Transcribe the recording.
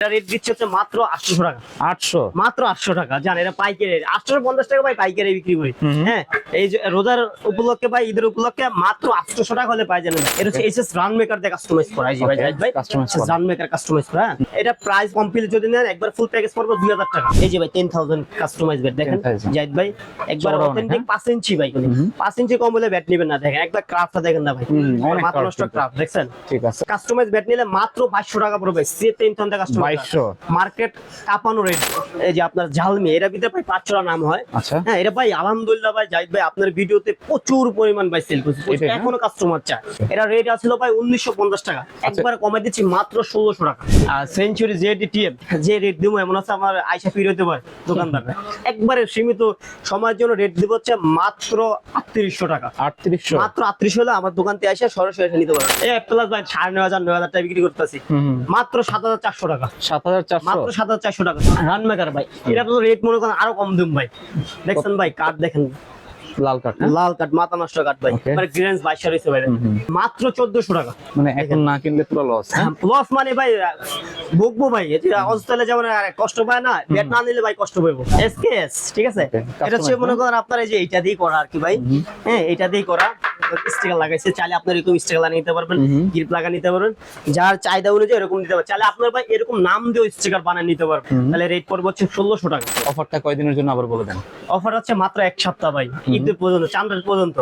এটা রেট দিচ্ছে হচ্ছে মাত্র 800 টাকা। 800 মাত্র 800 টাকা। জান এটা পাইকারি 850 টাকা ভাই পাইকারি বিক্রি করি। হ্যাঁ এই যে রোজার উপলক্ষে ভাই ঈদের উপলক্ষে মাত্র 800 টাকা হলে পাই জানেন। এটা হচ্ছে এইচএস রান মেকার দিয়ে কাস্টমাইজ করা এই যে ভাই ভাই রান মেকার কাস্টমাইজ করা। এটা প্রাইস কমপ্লিট যদি নেন একবার ফুল প্যাকেজ পড়বে 2000 টাকা। এই যে ভাই 10000 কাস্টমাইজ বেড দেখেন জাহিদ ভাই একবার অথেন্টিক 5 ইঞ্চি ভাই 5 ইঞ্চি কম হলে ব্যাট নেবেন না। দেখেন একবার ক্রাফটটা দেখেন না ভাই মাত্র নষ্ট ক্রাফট দেখছেন। ঠিক আছে কাস্টমাইজ ব্যাট নিলে মাত্র 2200 টাকা পড়বে। সে 1000 টাকা কাস্টমাইজ 2200 মার্কেট কাপানো রেট। এই যে আপনার ঝালমি এর ভিতরে ভাই 500 নাম হয়। আচ্ছা হ্যাঁ এটা ভাই আলহামদুলিল্লাহ ভাই জাহিদ ভাই আপনার ভিডিওতে প্রচুর পরিমাণ ভাই সেল করছে এখনো কাস্টমার চায়। এটা রেট আছিল ভাই 1950 টাকা একবার কমাই দিচ্ছি মাত্র 1600 টাকা। আর সেঞ্চুরি জেডিটিএম যে রেট দিব এমন আছে আমার আয়শা ফিরে হতে পারে দোকানদার একবারে সীমিত সময়ের জন্য রেট দিব হচ্ছে মাত্র 3800 টাকা। 3800 মাত্র 3800 হলে আমার দোকান থেকে এসে সরাসরি এসে নিতে পারবেন। এই প্লাস ভাই 9500 9000 টাকা বিক্রি করতেছি মাত্র 7400 টাকা। 7400 মাত্র 7400 টাকা রান মেকার ভাই। এটা তো রেট মনে করেন আরো কম দিন ভাই। দেখছেন ভাই কাট দেখেন লাল কাট লাল কাট মাথা নষ্ট কাট ভাই মানে গ্রেন্স 22 হইছে ভাই মাত্র 1400 টাকা। মানে এখন না কিনলে পুরো লস। লস মানে ভাই ভুগবো ভাই এটা অবস্থায় যেমন কষ্ট পায় না ব্যাট না নিলে ভাই কষ্ট পাবো। এসকেএস ঠিক আছে। এটা হচ্ছে মনে করেন আপনার এই যে এইটা দিয়ে করা আর কি ভাই। হ্যাঁ এটা দিয়ে করা স্টিকার লাগাইছে চাইলে আপনার এরকম স্টিকার লাগিয়ে নিতে পারবেন গ্রিপ লাগা নিতে পারবেন যার চাহিদা অনুযায়ী এরকম দিতে পারবেন। চাইলে আপনার ভাই এরকম নাম দিয়ে স্টিকার বানিয়ে নিতে পারবেন। তাহলে রেট পড়বে হচ্ছে 1600 টাকা। অফারটা কয়দিনের জন্য আবার বলে দেন। অফার হচ্ছে মাত্র এক সপ্তাহ ভাই ঈদ পর্যন্ত চাঁদের পর্যন্ত।